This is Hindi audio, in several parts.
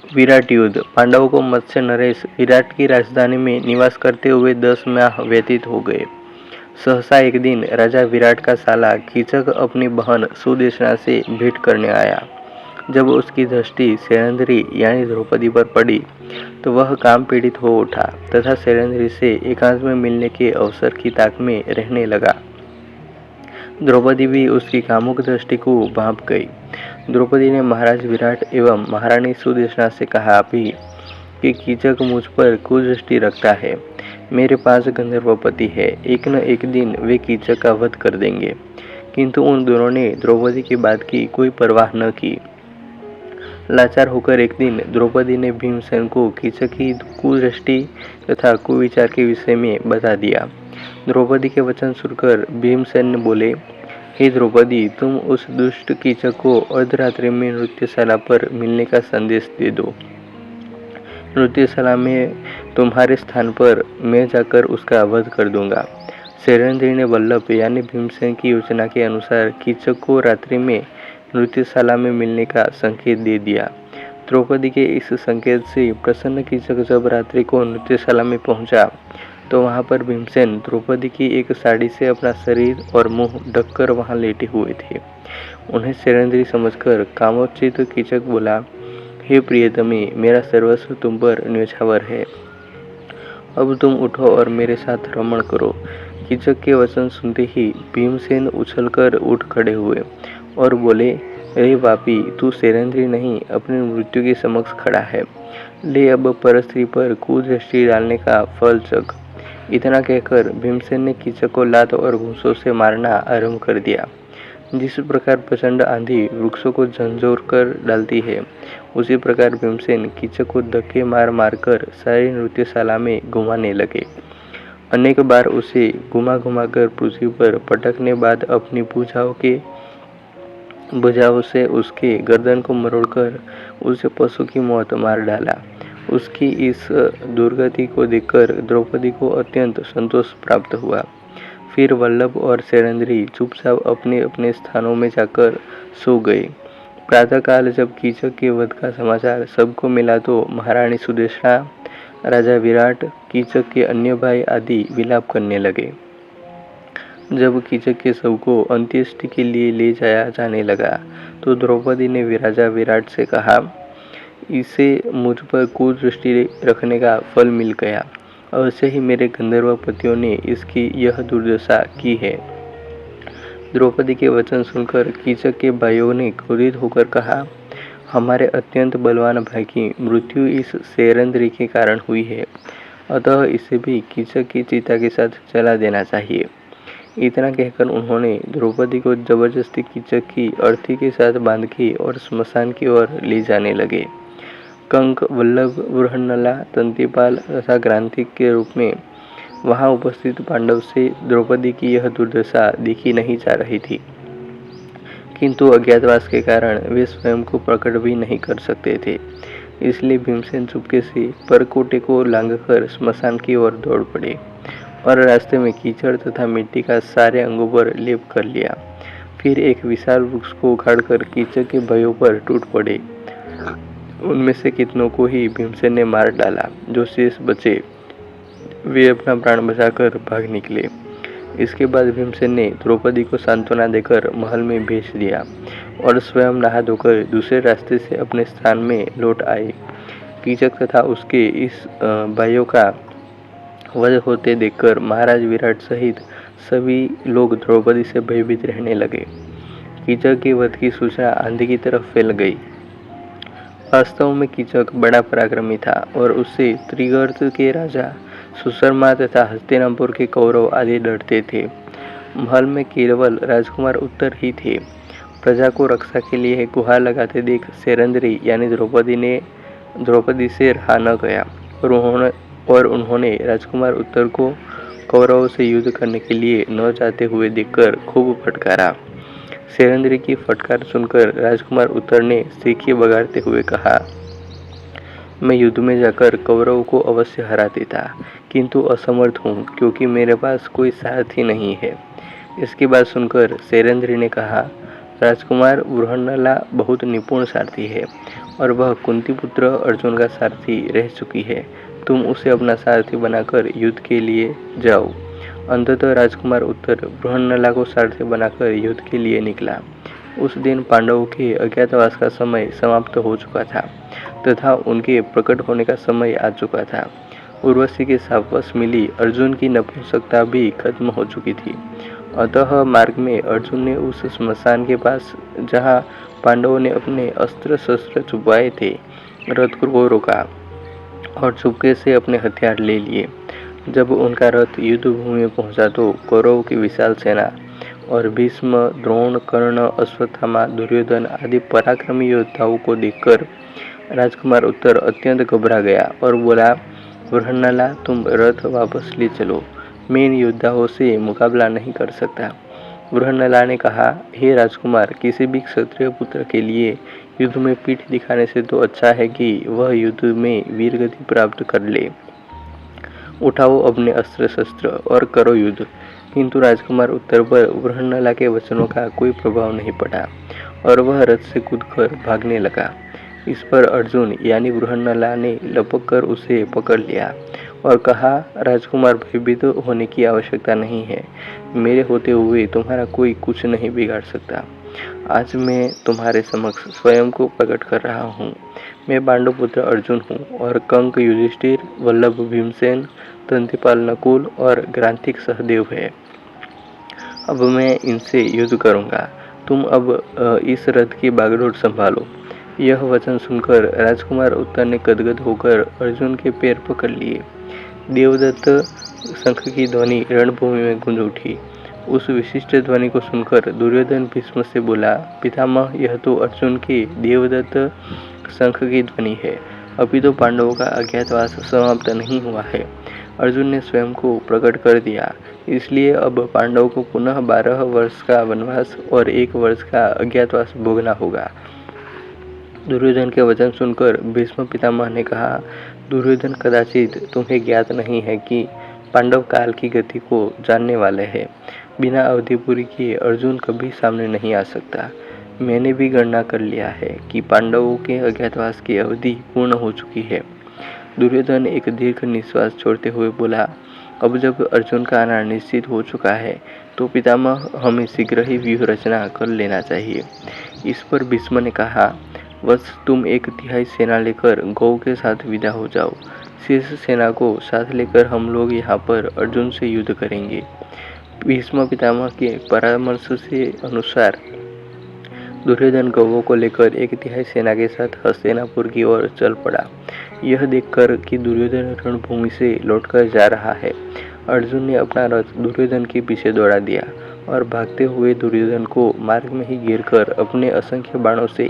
विराट युद्ध। पांडवों को मत्स्य नरेश विराट की राजधानी में निवास करते हुए 10 माह व्यतीत हो गए। सहसा एक दिन राजा विराट का साला कीचक अपनी बहन सुदेशना से भेंट करने आया। जब उसकी दृष्टि शैलेंद्री यानी द्रौपदी पर पड़ी तो वह काम पीड़ित हो उठा तथा शैलेंद्री से एकांत में मिलने के अवसर की ताक में रहने लगा। द्रौपदी भी उसकी कामुक दृष्टि को भांप गई। द्रौपदी ने महाराज विराट एवं महारानी सुदेशना से कहा भी कि कीचक मुझ पर कुदृष्टि रखता है। मेरे पास गंधर्व पति है, एक न एक दिन वे कीचक का वध कर देंगे। किंतु उन दोनों ने द्रौपदी की बात की कोई परवाह न की। लाचार होकर एक दिन द्रौपदी ने भीमसेन को कीचक की कुदृष्टि तथा कुविचार के विषय में बता दिया। द्रौपदी के वचन सुनकर भीमसेन बोले, हे द्रौपदी, तुम उस दुष्ट कीचक को अर्धरात्रि में नृत्यशाला पर मिलने का संदेश दे दो। नृत्यशाला में तुम्हारे स्थान पर मैं जाकर उसका वध कर दूंगा। शैलेंद्री ने वल्लभ यानी भीमसेन की योजना के अनुसार कीचक को रात्रि में नृत्यशाला में मिलने का संकेत दे दिया। द्रौपदी के इस संकेत से प्रसन्न कीचक जब रात्रि को नृत्यशाला में पहुंचा तो वहां पर भीमसेन द्रौपदी की एक साड़ी से अपना शरीर और मुंह ढककर वहां लेटे हुए थे। उन्हें शैलेंद्री समझकर कामोचित कीचक बोला, हे प्रियतमी, मेरा सर्वस्व तुम पर न्यौछावर है। अब तुम उठो और मेरे साथ रमण करो। कीचक के वचन सुनते ही भीमसेन उछलकर उठ खड़े हुए और बोले, अरे पापी, तू शैलेंद्री नहीं अपनी मृत्यु के समक्ष खड़ा है। ले अब परस्त्री पर कुदृष्टि डालने का फल चख। इतना कहकर भीमसेन ने कीचक को लात और घूंसों से मारना आरंभ कर दिया। जिस प्रकार प्रचंड आंधी वृक्षों को झंझोर कर डालती है, उसी प्रकार भीमसेन कीचक को धक्के मार मार कर सारी नृत्यशाला में घुमाने लगे। अनेक बार उसे घुमा घुमा कर पृथ्वी पर पटकने बाद अपनी भुजाओं से उसके गर्दन को मरोड़कर उसे पशु की मौत मार डाला। उसकी इस दुर्गति को देखकर द्रौपदी को अत्यंत संतोष प्राप्त हुआ। फिर वल्लभ और शैलेंद्री चुपचाप अपने अपने स्थानों में जाकर सो गए। प्रातःकाल जब कीचक के वध का समाचार सबको मिला तो महारानी सुदेशना, राजा विराट, कीचक के अन्य भाई आदि विलाप करने लगे। जब कीचक के शव को अंत्येष्टि के लिए ले जाया जाने लगा तो द्रौपदी ने राजा विराट से कहा, इसे मुझ पर कुदृष्टि रखने का फल मिल गया। अवश्य ही मेरे गंधर्व पतियों ने इसकी यह दुर्दशा की है। द्रौपदी के वचन सुनकर कीचक के भाइयों ने क्रोधित होकर कहा, हमारे अत्यंत बलवान भाई की मृत्यु इस शैलेंद्री के कारण हुई है, अतः इसे भी कीचक की चिता के साथ जला देना चाहिए। इतना कहकर उन्होंने द्रौपदी को जबरदस्ती कीचक की अर्थी के साथ बांध के और स्मशान की ओर ले जाने लगे। कंक, वल्लभ, बृहन्नला, तंतीपाल तथा ग्रांथिक के रूप में वहां उपस्थित पांडव से द्रौपदी की यह दुर्दशा देखी नहीं जा रही थी, किंतु अज्ञातवास के कारण वे स्वयं को प्रकट भी नहीं कर सकते थे। इसलिए भीमसेन चुपके से परकोटे को लांघकर स्मशान की ओर दौड़ पड़े और रास्ते में कीचड़ तथा मिट्टी का सारे अंगों पर लेप कर लिया। फिर एक विशाल वृक्ष को उखाड़कर कीचक के भयों पर टूट पड़े। उनमें से कितनों को ही भीमसेन ने मार डाला। जो शेष बचे वे अपना प्राण बचाकर भाग निकले। इसके बाद भीमसेन ने द्रौपदी को सांत्वना देकर महल में भेज दिया और स्वयं नहा धोकर दूसरे रास्ते से अपने स्थान में लौट आए। कीचक तथा उसके इस भाइयों का वध होते देखकर महाराज विराट सहित सभी लोग द्रौपदी से भयभीत रहने लगे। कीचक के वध की सूचना आंधी की तरफ फैल गई। वास्तव में कीचक बड़ा पराक्रमी था और उससे त्रिगर्त के राजा सुशर्मा तथा हस्तिनापुर के कौरव आदि डरते थे। महल में केवल राजकुमार उत्तर ही थे। प्रजा को रक्षा के लिए गुहार लगाते देख शैलेंद्री यानी द्रौपदी से रहा न गया और उन्होंने राजकुमार उत्तर को कौरवों से युद्ध करने के लिए न जाते हुए देखकर खूब फटकारा। शैलेंद्री की फटकार सुनकर राजकुमार उत्तर ने सीखी बगाड़ते हुए कहा, मैं युद्ध में जाकर कौरवों को अवश्य हरा देता, किंतु असमर्थ हूँ क्योंकि मेरे पास कोई सारथी नहीं है। इसकी बात सुनकर शैलेंद्री ने कहा, राजकुमार बृहन्नला बहुत निपुण सारथी है और वह कुंती पुत्र अर्जुन का सारथी रह चुकी है। तुम उसे अपना सारथी बनाकर युद्ध के लिए जाओ। अंततः राजकुमार उत्तर बृहन्नला को सारथी बनाकर युद्ध के लिए निकला। उस दिन पांडवों के अज्ञातवास का समय समाप्त हो चुका था तथा उनके प्रकट होने का समय आ चुका था। उर्वशी के सापस मिली अर्जुन की नपुंसकता भी खत्म हो चुकी थी। अतः मार्ग में अर्जुन ने उस स्मशान के पास, जहाँ पांडवों ने अपने अस्त्र शस्त्र छुपाए थे, रथ को रोका और चुपके से अपने हथियार ले लिए। जब उनका रथ युद्ध भूमि में पहुंचा तो कौरवों की विशाल सेना और भीष्म, द्रोण, कर्ण, अश्वत्थामा, दुर्योधन आदि पराक्रमी योद्धाओं को देखकर राजकुमार उत्तर अत्यंत घबरा गया और बोला, बृहन्नला, तुम रथ वापस ले चलो, मैं इन योद्धाओं से मुकाबला नहीं कर सकता। बृहन्नला ने कहा, हे राजकुमार, किसी भी क्षत्रिय पुत्र के लिए युद्ध में पीठ दिखाने से तो अच्छा है कि वह युद्ध में वीरगति प्राप्त कर ले। उठाओ अपने अस्त्र शस्त्र और करो युद्ध। किंतु राजकुमार उत्तर पर बृहन्नला के वचनों का कोई प्रभाव नहीं पड़ा और वह रथ से कूदकर भागने लगा। इस पर अर्जुन यानी बृहन्नला ने लपक कर उसे पकड़ लिया और कहा, राजकुमार, भयभीत होने की आवश्यकता नहीं है। मेरे होते हुए तुम्हारा कोई कुछ नहीं बिगाड़ सकता। आज मैं तुम्हारे समक्ष स्वयं को प्रकट कर रहा हूँ। मैं पांडुपुत्र अर्जुन हूँ और कंक युधिष्ठिर, वल्लभ भीमसेन, दंतिपाल नकुल और ग्रांथिक सहदेव है। अब मैं इनसे युद्ध करूँगा। तुम अब इस रथ की बागडोर संभालो। यह वचन सुनकर राजकुमार उत्तर ने गदगद होकर अर्जुन के पैर पकड़ लिए। देवदत्त शंख की ध्वनि रणभूमि में गूंज उठी। उस विशिष्ट ध्वनि को सुनकर दुर्योधन भीष्म से बोला, पितामह, यह तो अर्जुन के देवदत्त शंख की ध्वनि है। अभी तो पांडवों का अज्ञातवास समाप्त नहीं हुआ है। अर्जुन ने स्वयं को प्रकट कर दिया, इसलिए अब पांडवों को पुनः 12 वर्ष का वनवास और 1 वर्ष का अज्ञातवास भोगना होगा। दुर्योधन के वचन सुनकर भीष्म पितामह ने कहा, दुर्योधन, कदाचित तुम्हें ज्ञात नहीं है कि पांडव काल की गति को जानने वाले हैं। बिना अवधि पूरी किए अर्जुन कभी सामने नहीं आ सकता। मैंने भी गणना कर लिया है कि पांडवों के अज्ञातवास की अवधि पूर्ण हो चुकी है। दुर्योधन एक दीर्घ निश्वास छोड़ते हुए बोला, अब जब अर्जुन का आना निश्चित हो चुका है तो पितामह, हमें शीघ्र ही व्यूह रचना कर लेना चाहिए। इस पर भीष्म ने कहा, बस तुम 1/3 सेना लेकर गौ के साथ विदा हो जाओ। शेष सेना को साथ लेकर हम लोग यहाँ पर अर्जुन से युद्ध करेंगे। भीष्म पितामह के परामर्श से अनुसार दुर्योधन गौओं को लेकर 1/3 सेना के साथ हस्तिनापुर की ओर चल पड़ा। यह देखकर कि दुर्योधन रणभूमि से लौटकर जा रहा है, अर्जुन ने अपना रथ दुर्योधन के पीछे दौड़ा दिया और भागते हुए दुर्योधन को मार्ग में ही घेरकर अपने असंख्य बाणों से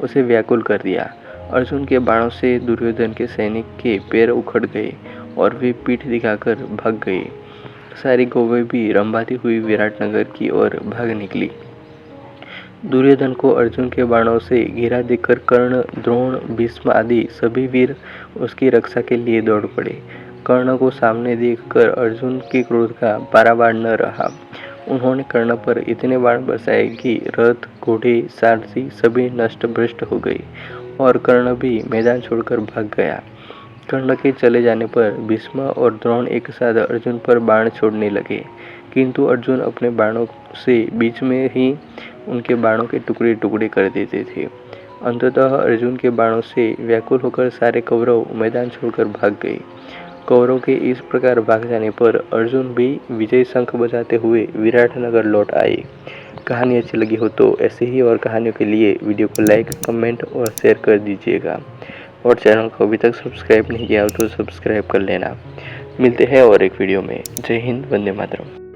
उसे व्याकुल कर दिया। अर्जुन के बाणों से दुर्योधन के सैनिक के पैर उखड़ गए और वे पीठ दिखाकर भाग गए। सारी गौवें भी रंभाती हुई विराटनगर की ओर भाग निकली। दुर्योधन को अर्जुन के बाणों से घिरा देखकर कर्ण, द्रोण, भीष्म आदि सभी वीर उसकी रक्षा के लिए दौड़ पड़े। कर्ण को सामने देखकर अर्जुन के क्रोध का पारावार न रहा। उन्होंने कर्ण पर इतने बाण बरसाए कि रथ, घोड़े, सारथी सभी नष्ट भ्रष्ट हो गए और कर्ण भी मैदान छोड़कर भाग गया। कर्ण के चले जाने पर भीष्म और द्रोण एक साथ अर्जुन पर बाण छोड़ने लगे, किंतु अर्जुन अपने बाणों से बीच में ही उनके बाणों के टुकड़े टुकड़े कर देते थे। अंततः अर्जुन के बाणों से व्याकुल होकर सारे कौरव मैदान छोड़कर भाग गए। कौरव के इस प्रकार भाग जाने पर अर्जुन भी विजय शंख बजाते हुए विराटनगर लौट आए। कहानी अच्छी लगी हो तो ऐसे ही और कहानियों के लिए वीडियो को लाइक, कमेंट और शेयर कर दीजिएगा और चैनल को अभी तक सब्सक्राइब नहीं किया हो तो सब्सक्राइब कर लेना। मिलते हैं और एक वीडियो में। जय हिंद, वंदे मातरम।